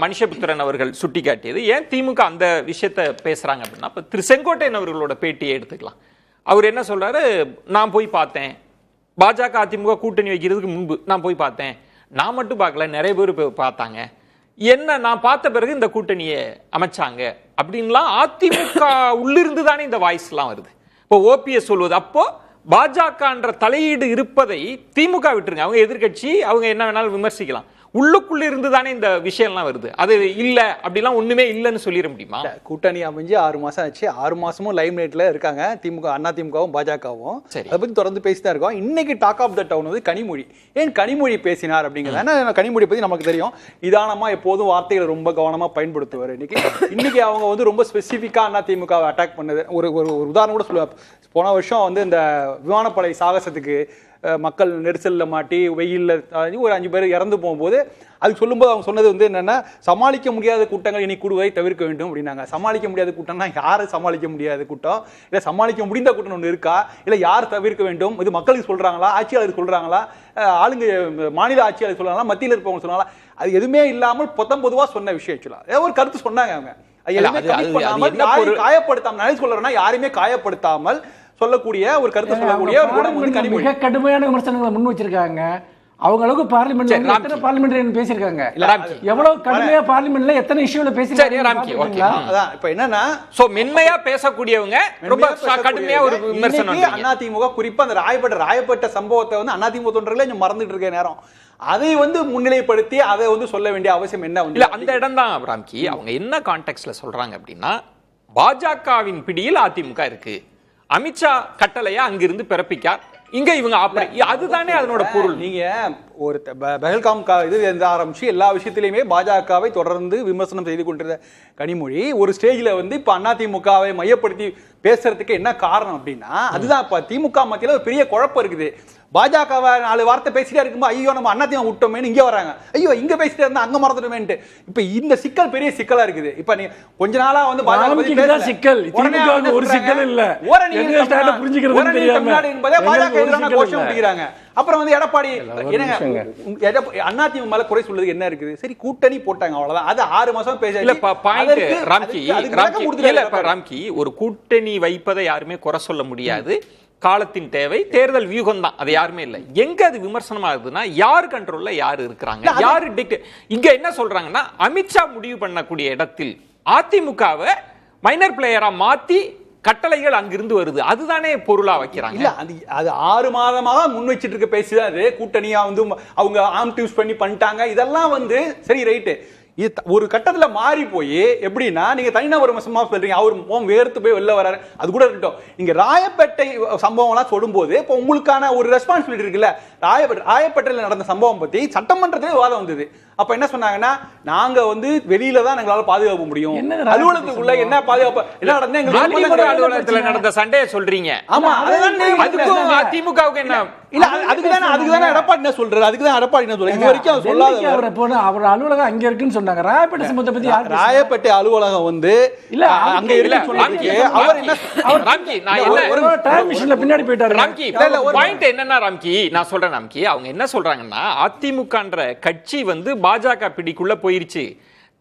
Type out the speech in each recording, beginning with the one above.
மனுஷபுத்திரன் அவர்கள் சுட்டி காட்டியது. ஏன் திமுக அந்த விஷயத்த பேசுறாங்க அப்படின்னா, இப்போ திரு செங்கோட்டையன் அவர்களோட பேட்டியை எடுத்துக்கலாம். அவர் என்ன சொல்றாரு, நான் போய் பார்த்தேன், பாஜக அதிமுக கூட்டணி வைக்கிறதுக்கு முன்பு நான் போய் பார்த்தேன், நான் மட்டும் பார்க்கல, நிறைய பேர் பார்த்தாங்க, என்ன நான் பார்த்த பிறகு இந்த கூட்டணியை அமைச்சாங்க அப்படின்லாம் அதிமுக உள்ளிருந்து தானே இந்த வாய்ஸ்லாம் வருது. இப்போ ஓபிஎஸ் சொல்வது, அப்போ பாஜகன்ற தலையீடு இருப்பதை திமுக விட்டுருங்க, அவங்க எதிர்கட்சி, அவங்க என்ன வேணாலும் விமர்சிக்கலாம், உள்ளுக்குள்ள இருந்து தானே இந்த விஷயம்லாம் வருது. அது இல்ல அப்படிலாம் ஒண்ணுமே இல்லைன்னு சொல்லிட முடியுமா? கூட்டணி அமைஞ்சு 6 மாசம் ஆச்சு. 6 மாசமும் லைம் லைட்ல இருக்காங்க திமுக, அண்ணா திமுகவும் பாஜகவும். அதை பத்தி தொடர்ந்து பேசிதான் இருக்கோம். இன்னைக்கு டாக் ஆஃப் த டவுன் வந்து கனிமொழி. ஏன் கனிமொழி பேசினார் அப்படிங்கிறது, கனிமொழி பத்தி நமக்கு தெரியும், நிதானமா எப்போதும் வார்த்தைகளை ரொம்ப கவனமா பயன்படுத்துவார். இன்னைக்கு அவங்க வந்து ரொம்ப ஸ்பெசிஃபிக்கா அண்ணா திமுக அட்டாக் பண்ணது. ஒரு உதாரணம் கூட சொல்லுவார். போன வருஷம் வந்து இந்த விமானப்படை சாகசத்துக்கு மக்கள் நெரிசலில் மாட்டி வெயிலில் ஒரு 5 பேர் இறந்து போகும்போது அதுக்கு சொல்லும்போது அவங்க சொன்னது வந்து என்னன்னா, சமாளிக்க முடியாத கூட்டங்கள் இனி கூடுவதை தவிர்க்க வேண்டும் அப்படின்னாங்க. சமாளிக்க முடியாத கூட்டம்னா யாரை சமாளிக்க முடியாத கூட்டம், இல்லை சமாளிக்க முடிந்த கூட்டம் ஒன்று இருக்கா, இல்லை யார் தவிர்க்க வேண்டும், இது மக்களுக்கு சொல்றாங்களா, ஆட்சியாளருக்கு சொல்றாங்களா, ஆளுங்க மாநில ஆட்சியாளர் சொல்றாங்களா, மத்தியில் இருப்பவங்க சொல்றாங்களா, அது எதுவுமே இல்லாமல் பொதுவா சொன்ன விஷயம். ஆக்சுவலா ஏதோ ஒரு கருத்து சொன்னாங்க அவங்க. காயப்படுத்தாமல் சொல்றேன்னா யாருமே காயப்படுத்தாமல் சொல்லக்கூடிய ஒரு கருத்தை சொல்லக்கூடிய மிக கடுமையான விமர்சனங்களை முன் வச்சிருக்காங்க. அவங்க அளவுக்கு பார்லிமெண்ட் பேசிருக்காங்க. எவ்வளவு கடுமையா பார்லிமெண்ட்ல எத்தனை இஷ்யூல பேசிருக்காங்க. இப்ப என்னன்னா, சோ மென்மையா பேசக்கூடியவங்க ரொம்ப கடுமையா ஒரு விமர்சனம். அதிமுக குறிப்பா அந்த ராயப்பட்ட சம்பவத்தை வந்து அதிமுக தொண்டர்களே மறந்துட்டு இருக்க நேரம், அதை வந்து முன்னிலைப்படுத்தி அதை வந்து சொல்ல வேண்டிய அவசியம் என்ன வந்து இல்ல. அந்த இடம் தான் ராம்கி, அவங்க என்ன கான்டெக்ட்ல சொல்றாங்க அப்படின்னா, பாஜகவின் பிடியில் அதிமுக இருக்கு, அமித்ஷா கட்டளையா அங்கிருந்து பிறப்பிக்கார், இங்க இவங்க அதுதானே அதனோட பொருள். நீங்க ஒரு பெஹல்காம் இது ஆரம்பிச்சு எல்லா விஷயத்திலையுமே பாஜகவை தொடர்ந்து விமர்சனம் செய்து கொண்டிருந்த கனிமொழி ஒரு ஸ்டேஜ்ல வந்து இப்ப அதிமுகவை மையப்படுத்தி பேசுறதுக்கு என்ன காரணம் அப்படின்னா, அதுதான் இப்ப திமுக மத்தியில ஒரு பெரிய குழப்பம் இருக்குது. பாஜகவை 4 வார்த்தை பேசிட்டே இருக்கும்போது ஐயோ நம்ம அதிமுக விட்டோமேன்னு இங்க வராங்க, ஐயோ இங்க பேசிட்டே இருந்தா அங்க மறந்துடுமேன்ட்டு. இப்ப இந்த சிக்கல் பெரிய சிக்கலா இருக்குது. இப்ப நீ கொஞ்ச நாளா வந்து பாஜக சிக்கல், ஒரு சிக்கல் இல்ல, தமிழ்நாடு என்பதே பாஜக எதிரான கோஷம் பிடிக்கிறாங்க. அப்புறம் வந்து எடப்பாடி அதிமுக மேல குறை சொல்றது என்ன இருக்குது? சரி கூட்டணி போட்டாங்க, அவ்வளவுதான். அது 6 மாசம் பேச ராம்கி, ஒரு கூட்டணி வைப்பதை யாருமே குறை சொல்ல முடியாது, காலத்தின் தேவை, தேர்தல் வியூகம் தான், அது யாருமே இல்லை. எங்க அது விமர்சனம் ஆகுதுன்னா, யார் கண்ட்ரோல்ல யாரு இருக்கிறாங்க, யாரு இங்க என்ன சொல்றாங்கன்னா, அமித்ஷா முடிவு பண்ணக்கூடிய இடத்தில் அதிமுகவை மைனர் பிளேயரா மாத்தி கட்டளைகள் அங்கிருந்து வருது, அதுதானே பொருளா வைக்கிறாங்க. இல்ல அது 6 மாதமாக முன் வச்சிட்டு இருக்க பேசிதான் அது கூட்டணியா வந்து அவங்க ஆம்டிவ்ஸ் பண்ணிட்டாங்க. இதெல்லாம் வந்து சரி ரைட்டு. ஒரு கட்டத்துல மாறி போய் எப்படின்னா, நீங்க தனிநபர் விமர்சனமா சொல்றீங்க, அவர் வேர்த்து போய் வெளில வராரு, அது கூட இருக்கட்டும். நீங்க ராயப்பேட்டை சம்பவம் எல்லாம் சொல்லும்போது இப்ப உங்களுக்கான ஒரு ரெஸ்பான்சிபிலிட்டி இருக்குல்ல. ராயப்பேட்டையில் நடந்த சம்பவம் பத்தி சட்டமன்றத்திலே விவாதம் வந்தது. அப்ப என்ன சொன்னாங்கன்னா, நாங்க வந்து வெளியில தான் எங்களால பாதுகாக்க முடியும், அலுவலகத்துக்குள்ள என்ன பாதுகாப்பு என்ன நடந்தது, அலுவலகத்துல நடந்த சண்டையை சொல்றீங்க. ஆமா, அதுதான் திமுகவுக்கு என்ன இல்ல, அதுக்குதான் எடப்பாடி என்ன சொல்றாரு, அதுக்குதான் எடப்பாடி என்ன சொல்றாரு, இது வரைக்கும் சொல்லாத அவர் அலுவலகம் அங்க இருக்குன்னு சொன்னாங்க. ராயப்பேட்டை சம்பவத்தை பத்தி ராயப்பேட்டை அலுவலகம் வந்து இல்ல அங்க இருக்கு. அவர் என்ன டைம் மிஷின்ல பின்னாடி போயிட்டாரு. ராம்கி பாயிண்ட் என்னன்னா, ராம்கி நான் சொல்றேன், ராம்கி அவங்க என்ன சொல்றாங்கன்னா, அதிமுகன்ற கட்சி வந்து பாஜக பிடிக்குள்ள போயிருச்சு,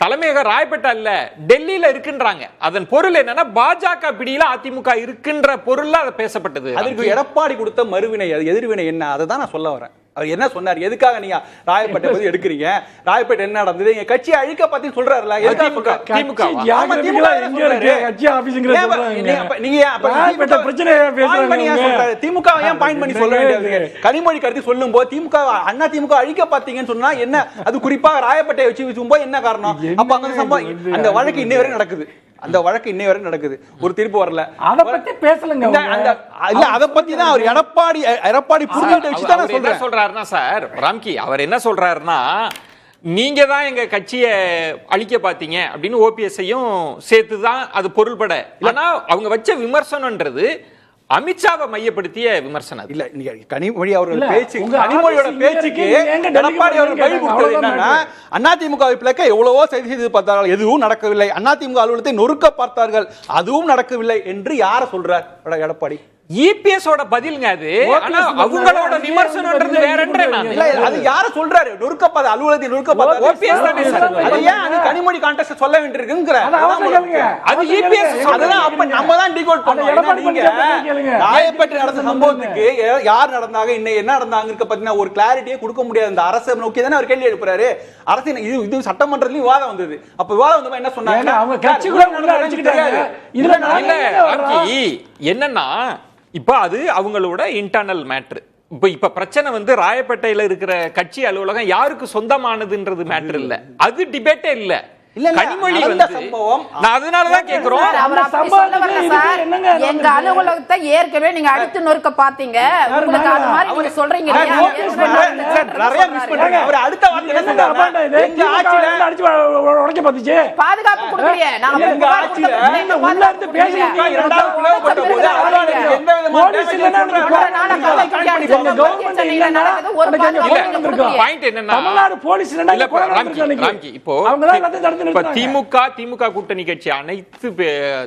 தலைமையக ராயப்பேட்டை இல்ல டெல்லியில இருக்குன்றாங்க. அதன் பொருள் என்னன்னா, பாஜக பிடியில அதிமுக இருக்குன்ற பொருள்ல அது பேசப்பட்டது. அதுக்கு எடப்பாடி கொடுத்த மறுவினை, எதிர்வினை என்ன, அதை தான் நான் சொல்ல வரேன். அவர் என்ன சொன்னார், எதுக்காக நீங்க ராயப்பேட்டை பத்தி எடுக்கிறீங்க, ராயப்பேட்டை என்ன நடந்தது, எங்க கட்சி அழிக்க பத்தி சொல்றாருல, திமுக ஏன் பாயிண்ட் பண்ணி சொல்ல வேண்டியது? கனிமொழி கருத்து சொல்லும் போது திமுக அண்ணா திமுக அழிக்க பாத்தீங்கன்னு சொன்னா என்ன, அது குறிப்பாக ராயப்பேட்டை வச்சு வச்சும்போது என்ன காரணம்? அப்ப அங்க சம்பவம், அந்த வழக்கு இன்னை வரை நடக்குது, அந்த வழக்கு இன்னை வரை நடக்குது, ஒரு தீர்ப்பு வரல. அத பத்தி பேசலங்க. இல்ல அத பத்தி தான் அவர் எடப்பாடி புரிஞ்சுட்டு வச்சு தான் சொல்றேன். சொல்றாருன்னா சார் ராம்கி, அவர் என்ன சொல்றாருன்னா, நீங்க தான் எங்க கட்சியை அழிக்க பாத்தீங்க அப்படின்னு ஓபிஎஸ்ஐயும் சேர்த்துதான் அது பொருள்பட. ஆனா அவங்க வச்ச விமர்சனம்ன்றது அமித்ஷாவை மையப்படுத்திய விமர்சனம் இல்ல நீங்க கனிமொழி அவர்கள் இல்ல, பேச்சு உங்க கனிமொழியோட ஆபீஸ் பேச்சுக்கு இங்க இருக்கு, நீங்க எடப்பாடி அவர்கள் பதில் டெல்லிக்கு கொடுத்தது போறீங்க, என்னன்னா அதிமுக பிளக்க எவ்வளவோ செய்தி செய்து பார்த்தார்கள், எதுவும் நடக்கவில்லை. அதிமுக அலுவலகத்தை நொறுக்க பார்த்தார்கள், அதுவும் நடக்கவில்லை என்று யார சொல்றார் எடப்பாடி? இபிஎஸோட பதிலுங்க அது. ஆனா அவங்களோட விமர்சனம்ன்றது வேறன்ற நான் இல்ல அது யார சொல்றாரு? நொறுக்கப்பாத அலுவலகத்தை நொறுக்கப்பாத OPS தானே சார். அது ஏன் அது கனிமொழி கான்டெக்ஸ்ட் சொல்ல வேண்டியிருக்குங்கற அது அவங்க கேளுங்க. அது EPS அதெல்லாம் அப்ப நம்ம தான் டீகோட் பண்ணோம். எடப்பாடி நீங்க பழனிசாமி கேளுங்க. ராயப்பேட்டை நடந்த சம்பவத்துக்கு யார் நடந்தாங்க, இன்னும் என்ன நடந்தாங்க பத்தின ஒரு கிளாரிட்டியே கொடுக்க முடியாது. இந்த அரசை நோக்கி தானே அவர் கேள்வி எழுப்புறாரு. அரசு இது சட்டமன்றத்திலும் விவாதம் வந்தது. அப்ப விவாதம் வந்து என்ன சொன்னாங்க? அவங்க கட்சிக்குள்ள உள்ள அடிச்சுக்கிட்டாங்க. இதுல என்னன்னா இப்ப அது அவங்களோட இன்டர்னல் மேட்ரு. இப்ப பிரச்சனை வந்து ராயப்பேட்டையில இருக்கிற கட்சி அலுவலகம் யாருக்கு சொந்தமானதுன்றது மேட்ரு இல்ல, அது டிபேட்டே இல்ல. கனிமொழி வந்து நான் அதனாலதான் கேக்குறோம். எங்க அலுவலகத்தை ஏற்கனவே நீங்க அடுத்து நொறுக்க பாத்தீங்க, உங்களுக்கு அது மாதிரி நீங்க சொல்றீங்க. பாதுகாப்பு கொடுக்கலையே இப்ப திமுக கூட்டணி கட்சி அனைத்து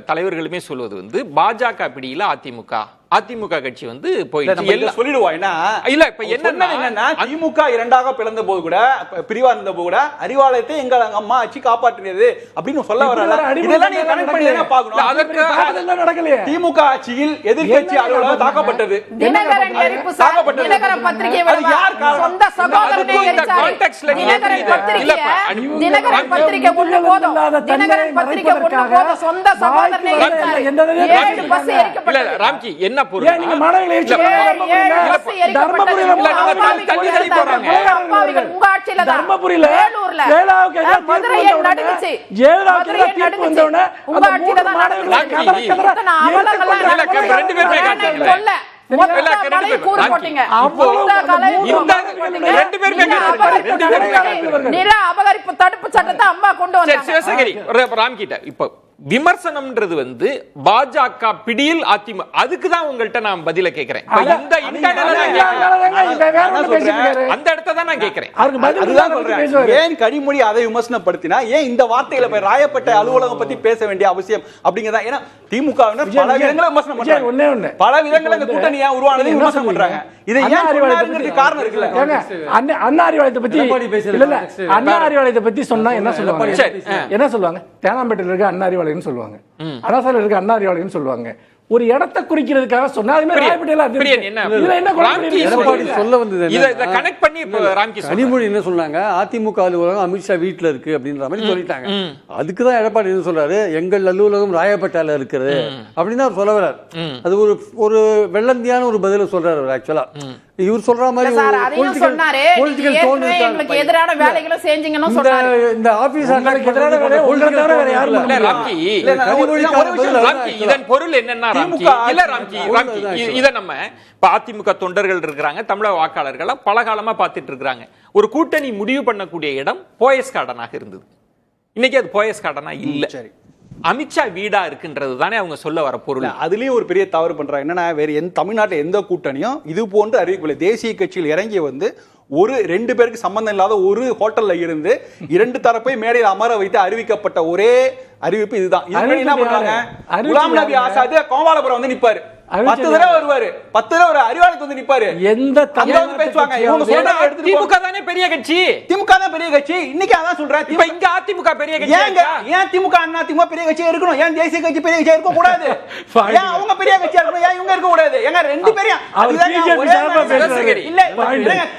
தலைவர்களுமே சொல்வது வந்து பாஜக பிடியில அதிமுக கட்சி வந்து போயிடுச்சு சொல்லிடுவோம். இல்ல இப்ப என்னன்னா திமுக இரண்டாக பிளந்த போது கூட, பிரிவா இருந்த போது கூட அறிவாலயத்தை எங்க அம்மா ஆட்சி காப்பாற்றினது அப்படின்னு சொல்ல வர்றாங்க. இதெல்லாம் நீங்க கனெக்ட் பண்ணி தானே பார்க்கணும். அதற்கு நடக்கலையே. திமுக ஆட்சியில் எதிர்க்கட்சி அலுவலகம் தாக்கப்பட்டது. தினகரன் எரிப்பு சார், தினகரன் பத்திரிகை சொந்த சகோதரனை எரிச்சாரு. தினகரன் பத்திரிகை ஒண்ணு போதும், தினகரன் பத்திரிகை ஒண்ணு போதும், சொந்த சகோதரனை எரிச்சாரு. 7 பஸ் எரிக்கப்பட்டது. ராம்கி என்ன பொருள்? நீங்க மாணவர்களை உங்க ஆட்சியில தர்மபுரியில வேலூர்ல மதுரையை நடுங்குச்சு. மதுரையை நடுங்குச்சு. உங்க ஆட்சியில தான் நடந்துச்சு. ரெண்டு பேருமே காட்டுறாங்க. நில அபகரிப்பு தடுப்பு சட்டத்தை அம்மா கொண்டு வந்தாங்க. சிவசங்கரி ராம்கிட்ட இப்ப விமர்சனம்ன்றது வந்து பாஜக பிடியில் அதிமுக, அதுக்கு தான் உங்கள்ட்ட நான் பதில கேக்குறேன். அந்த இடத்தை தான் நான் கேக்குறேன். ஏன் கனிமொழி அதை விமர்சனப்படுத்தினா ஏன் இந்த வார்த்தைகளை போய் ராயப்பேட்டை அலுவலகம் பத்தி பேச வேண்டிய அவசியம் அப்படிங்கறத? ஏன்னா திமுக பல விதங்களை விமர்சனம் பண்றாங்க, பல விதங்களை இந்த கூட்டணி ஏன் உருவானதை விமர்சனம் பண்றாங்க. இதை ஏன் சொன்னாருங்கிறது காரணம் இருக்குல்ல. அண்ணா அறிவாலயத்தை பத்தி இல்ல, அண்ணா அறிவாலயத்தை பத்தி சொன்னா என்ன சொல்லுவாங்க? என்ன சொல்லுவாங்க? தேனாம்பேட்டையில் இருக்க அண்ணா அறிவாலயம்னு சொல்லுவாங்க, அடாசால இருக்க அண்ணா அறிவாலயம்னு சொல்லுவாங்க. ஒரு இடத்தை குறிக்கிறதுக்காக சொன்னா அது மாதிரி கனிமொழி என்ன சொன்னாங்க? அதிமுக அலுவலகம் அமித்ஷா வீட்டுல இருக்கு அப்படின்ற மாதிரி சொல்லிட்டாங்க. அதுக்குதான் எடப்பாடி என்ன சொல்றாரு, எங்கள் அலுவலகம் ராயப்பேட்டையில இருக்கிறது அப்படின்னு அவர் சொல்ல வர்றாரு. அது ஒரு வெள்ளந்தியான ஒரு பதில சொல்றாரு. ஆக்சுவலா இவர் சொல்ற மாதிரி பொலிட்டிக்கல் டோன் எங்களுக்கு எதிரான வேலைகளை செஞ்சீங்கன்னு சொன்னாரு. இந்த ஆபீஸ் எதிரான வேலை இதன் பொருள் என்னன்னா இத நம்ம அதிமுக தொண்டர்கள் இருக்கிறாங்க, தமிழக வாக்காளர்கள் பல காலமா பார்த்துட்டு இருக்காங்க. ஒரு கூட்டணி முடிவு பண்ணக்கூடிய இடம் போயஸ் கார்டனாக இருந்தது. இன்னைக்கு அது போயஸ் கார்டனா இல்ல, அமித்ஷா வீடா இருக்குன்றது தானே அவங்க சொல்ல வர பொருள். அதுலயும் ஒரு பெரிய தவறு பண்றாங்க. என்னன்னா வேற தமிழ்நாட்டில் எந்த கூட்டணியும் இது போன்று அறிவிக்கவில்லை. தேசிய கட்சியில் இறங்கி வந்து ஒரு 2 பேருக்கு சம்பந்தம் இல்லாத ஒரு ஹோட்டல்ல இருந்து 2 தரப்பை மேடையில் அமர வைத்து அறிவிக்கப்பட்ட ஒரே அறிவிப்பு இதுதான். என்ன பண்றாங்க? குலாம் நபி ஆசாத் கோபாலபுரம் வந்து நிப்பாரு, 10 தடவை வருவாரு, 10 தடவை ஒரு அறிவாலயத்துக்கு வந்து நிப்பாரு. எந்த பேசுவாங்க இவங்க சொல்றாங்க. திமுக தானே பெரிய கட்சி, திமுக தான் பெரிய கட்சி. இன்னைக்கு அதான் சொல்றேன். இப்ப இங்க அதிமுக பெரிய கட்சி. ஏன் திமுக அண்ணா திமுக பெரிய கட்சியா இருக்கணும்? ஏன் தேசிய கட்சி பெரிய கட்சியா இருக்க கூடாது? ஏன் அவங்க பெரிய கட்சியா இருக்கணும்? ஏன் இவங்க இருக்க கூடாது? ஏங்க 2 பேரும் இல்ல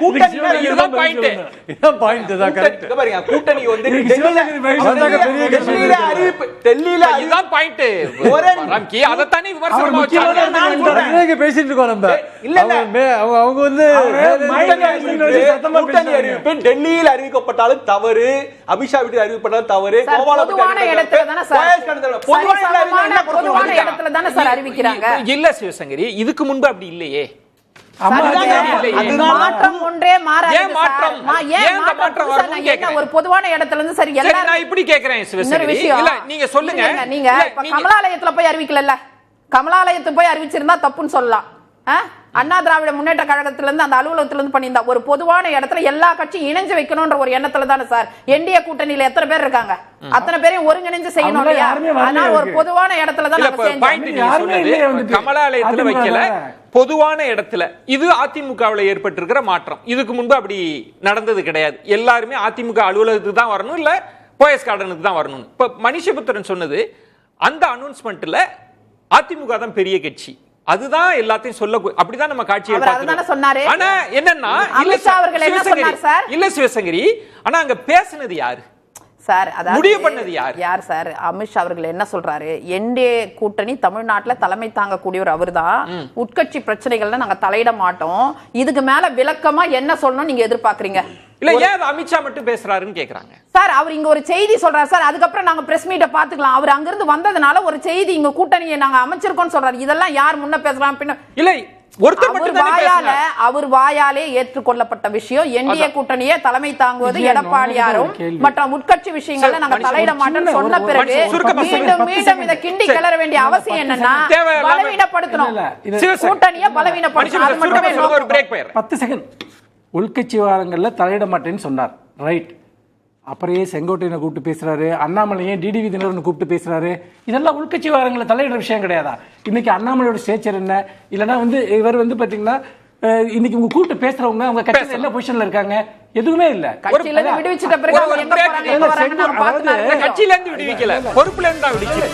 கூட்டணி இதுதான் பாயிண்ட். இதான் பாயிண்ட் தான் கரெக்ட். பாருங்க கூட்டணி வந்து டெல்லியில அறிவிப்பு, டெல்லியில இதுதான் பாயிண்ட். ராம்கி அத தானே விமர்சனமா வச்சாங்க. பேசிட்டு இருக்கோம் நம்ம. இல்ல அவங்க வந்து டெல்லியில் அறிவிக்கப்பட்டாலும் தவறு, அமித்ஷா வீட்டில் அறிவிக்கப்பட்டாலும் தவறு, இல்ல சிவசங்கரி இதுக்கு முன்பு அப்படி இல்லையே. ஒரு பொதுவான இடத்துல இருந்து சரி நான் இப்படி கேக்குறேன் சிவசங்கரி, இல்ல நீங்க சொல்லுங்க. நீங்க கமலாலயத்துல போய் அறிவிக்கல, கமலாலயத்தை போய் அறிவிச்சிருந்தா தப்புன்னு சொல்லலாம். அண்ணா திராவிட முன்னேற்ற கழகத்துல இருந்து அந்த அலுவலகத்துல இருந்து பண்ணியிருந்தா ஒரு பொதுவான இடத்துல எல்லா கட்சியும் இணைஞ்சு வைக்கணும்ன்ற ஒரு எண்ணத்துல தானே சார் என்டிஏ கூட்டணியில எத்தனை பேர் இருக்காங்க, அத்தனை பேரையும் ஒருங்கிணைஞ்சு செய்யணும் இல்லையா? அதனால ஒரு பொதுவான இடத்துல தான் கமலாலயத்துல வைக்கல, பொதுவான இடத்துல. இது அதிமுகவில் ஏற்பட்டிருக்கிற மாற்றம். இதுக்கு முன்பு அப்படி நடந்தது கிடையாது. எல்லாருமே அதிமுக அலுவலகத்துக்கு தான் வரணும், இல்ல போயஸ் கார்டனுக்கு தான் வரணும். இப்ப மணிஷபுத்திரன் சொன்னது அந்த அனௌன்ஸ்மெண்ட்ல அதிமுக தான் பெரிய கட்சி, அதுதான் எல்லாத்தையும் சொல்ல, அப்படிதான் நம்ம காட்சியை சொன்னாரு. ஆனா என்னன்னா இல்ல சிவசங்கரி, ஆனா அங்க பேசினது யாரு சார்? முடிவு பண்ணது யார் சார்? அமித்ஷா அவர்கள் என்ன சொல்றாரு? என்டிஏ கூட்டணி தமிழ்நாட்டுல தலைமை தாங்கக்கூடியவர் அவர்தான். உட்கட்சி பிரச்சனைகள்ல நாங்க தலையிட மாட்டோம். இதுக்கு மேல விளக்கமா என்ன சொல்லணும் நீங்க எதிர்பார்க்கறீங்க? இல்ல ஏன் அமித்ஷா மட்டும் பேசுறாருன்னு கேக்குறாங்க சார். அவர் இங்க ஒரு செய்தி சொல்றாரு சார், அதுக்கப்புறம் நாங்க பிரஸ் மீட்ட பாத்துக்கலாம். அவர் அங்க இருந்து வந்ததுனால ஒரு செய்தி இங்க கூட்டணியை நாங்க அமைச்சிருக்கோம்னு சொல்றாரு. இதெல்லாம் யார் முன்ன பேசலாம் பின்ன இல்ல அவர் வாயாலே ஏற்றுக்கொள்ளப்பட்ட விஷயம். என்டிஏ கூட்டணியே தலைமை தாங்குவது எடப்பாடியாரும் மற்ற உட்கட்சி விஷயங்கள்ல நாங்க தலையிட மாட்டோம்னு சொன்ன பிறகு மீண்டும் மீண்டும் இதை கிண்டி கிளற வேண்டிய அவசியம் என்னன்னா பலவீனப்படுத்தணும் கூட்டணியை, பலவீனப்படுத்தணும். 10 செகண்ட். உள்கட்சி விவகாரங்கள்ல தலையிட மாட்டேன்னு சொன்னார், ரைட். அப்புறம் செங்கோட்டையனை கூப்பிட்டு பேசுறாரு, அண்ணாமலையே டிடிவி தினகரன் கூப்பிட்டு பேசுறாரு. இதெல்லாம் உள்கட்சி விவகாரங்களை தலையிடுற விஷயம் கிடையாதா? இன்னைக்கு அண்ணாமலையோட ஸ்டேச்சர் என்ன? இல்லைன்னா இவர் பாத்தீங்கன்னா இன்னைக்கு உங்க கூப்பிட்டு பேசுறவங்க அவங்க கட்சியில என்ன பொசிஷன்ல இருக்காங்க? எதுவுமே இல்ல. கட்சியில இருந்து விடுவிக்கல, பொறுப்புல இருந்தா விடுவிக்கல.